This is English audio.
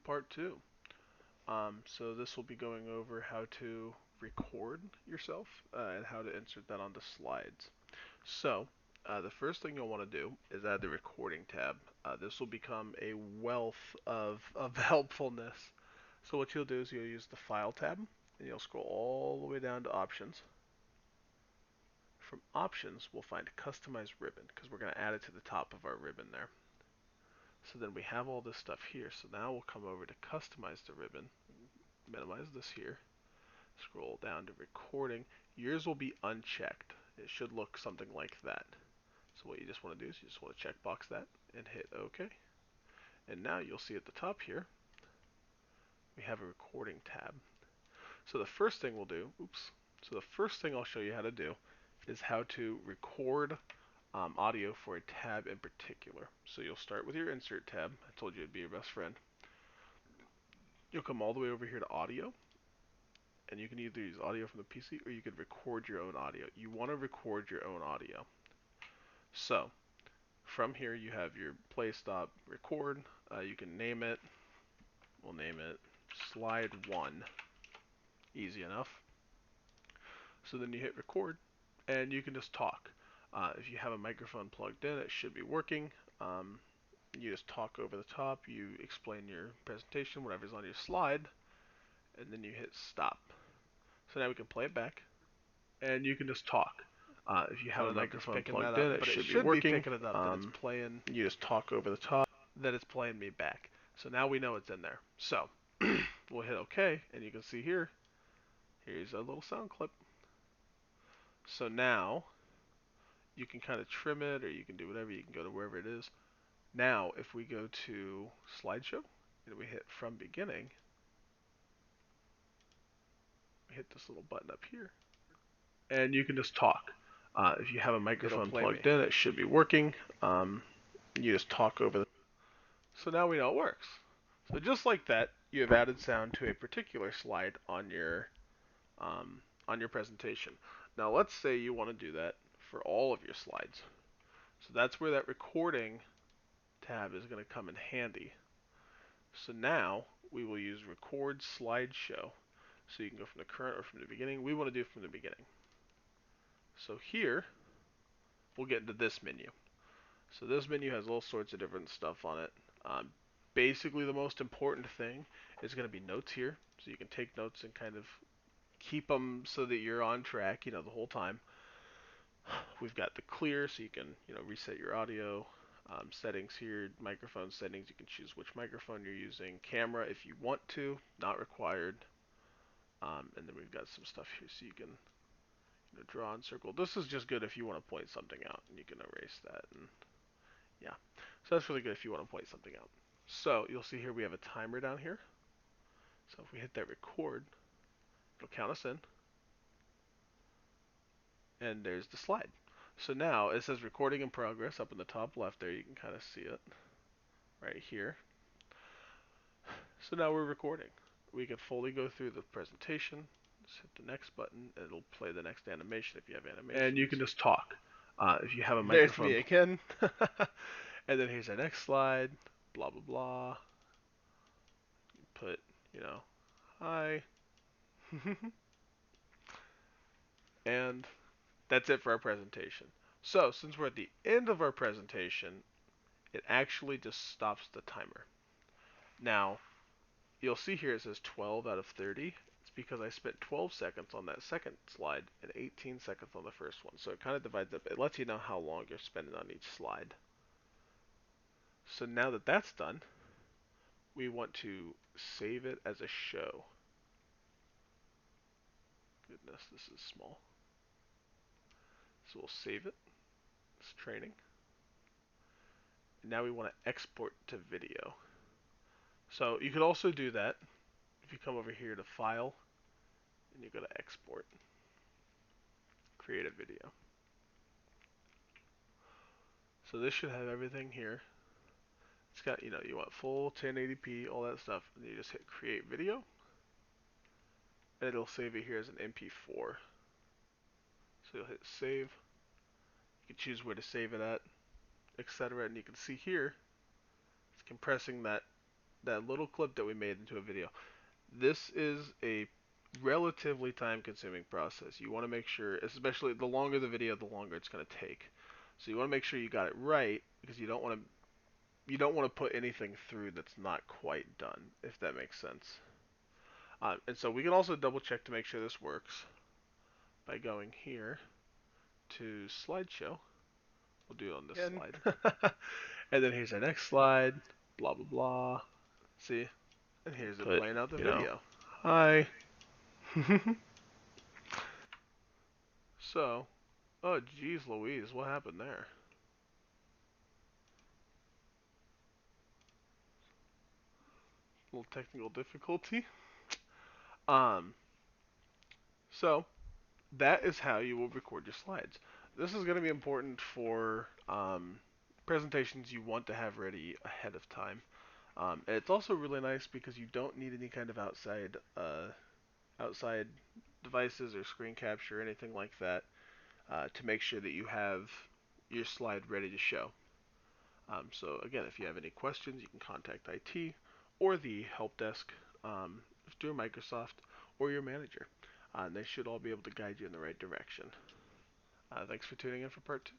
part 2. So this will be going over how to record yourself and how to insert that onto slides. So the first thing you'll want to do is add the recording tab. This will become a wealth of helpfulness. So what you'll do is you'll use the File tab, and you'll scroll all the way down to Options. From Options, we'll find Customize Ribbon, because we're going to add it to the top of our ribbon there. So then we have all this stuff here. So now we'll come over to Customize the ribbon, minimize this here, scroll down to Recording. Yours will be unchecked. It should look something like that. So what you just want to do is you just want to checkbox that and hit OK. And now you'll see at the top here, we have a recording tab. So the first thing we'll do, so the first thing I'll show you how to do is how to record audio for a tab in particular. So you'll start with your Insert tab. I told you it'd be your best friend. You'll come all the way over here to Audio, and you can either use audio from the PC or you could record your own audio. You want to record your own audio. So from here you have your play, stop, record. You can name it. We'll name it Slide 1. Easy enough. So then you hit record, and you can just talk. If you have a microphone plugged in, it should be working. You just talk over the top. You explain your presentation, whatever's on your slide, and then you hit stop. So now we can play it back, and you can just talk. If you have a microphone plugged in, it should be working. Be picking it up that it's playing. You just talk over the top, that it's playing me back. So now we know it's in there. So we'll hit OK, and you can see here, here's a little sound clip. So now you can kind of trim it, or you can do whatever. You can go to wherever it is. Now, if we go to slideshow and we hit from beginning, we hit this little button up here, and you can just talk. If you have a microphone plugged in, it should be working. You just talk over the. So now we know it works. So just like that, you have added sound to a particular slide on your presentation. Now let's say you want to do that for all of your slides. So that's where that recording tab is going to come in handy. So now we will use record slideshow. So you can go from the current or from the beginning. We want to do from the beginning. So here we'll get into this menu. So this menu has all sorts of different stuff on it. Basically the most important thing is going to be notes here. So you can take notes and kind of keep them so that you're on track, the whole time. We've got the clear, so you can, reset your audio. Settings here, microphone settings, you can choose which microphone you're using. Camera if you want to, not required. And then we've got some stuff here so you can draw and circle. This is just good if you want to point something out, and you can erase that. And yeah, so that's really good if you want to point something out. So you'll see here we have a timer down here. So if we hit that record, it'll count us in. And there's the slide. So now it says recording in progress up in the top left there. You can kind of see it right here. So now we're recording. We can fully go through the presentation. Just hit the next button, and it'll play the next animation if you have animation. And you can just talk. If you have a microphone. There's me again. And then here's our next slide. Blah, blah, blah. Put, hi. And that's it for our presentation. So since we're at the end of our presentation, it actually just stops the timer. Now, you'll see here it says 12 out of 30. It's because I spent 12 seconds on that second slide and 18 seconds on the first one. So it kind of divides up. It lets you know how long you're spending on each slide. So now that that's done, we want to save it as a show. Goodness, this is small. So we'll save it. It's training. And now we want to export to video. So you could also do that if you come over here to File and you go to Export. Create a video. So this should have everything here. It's got, you want full 1080p, all that stuff, and you just hit create video, and it'll save it here as an MP4. So you'll hit save. You can choose where to save it at, etc. And you can see here, it's compressing that that little clip that we made into a video. This is a relatively time-consuming process. You want to make sure, especially the longer the video, the longer it's going to take. So you want to make sure you got it right because you don't want to put anything through that's not quite done, if that makes sense. And so we can also double check to make sure this works by going here to slideshow. We'll do it on this Again. slide. And then here's our next slide. Blah, blah, blah. See? And here's it Put, playing out the you know, video. hi. So, oh, geez Louise, what happened there? A little technical difficulty. Um, so, that is how you will record your slides. This is going to be important for presentations you want to have ready ahead of time. And it's also really nice because you don't need any kind of outside devices or screen capture or anything like that to make sure that you have your slide ready to show. So again, if you have any questions, you can contact IT or the help desk through Microsoft or your manager. They should all be able to guide you in the right direction. Thanks for tuning in for part 2.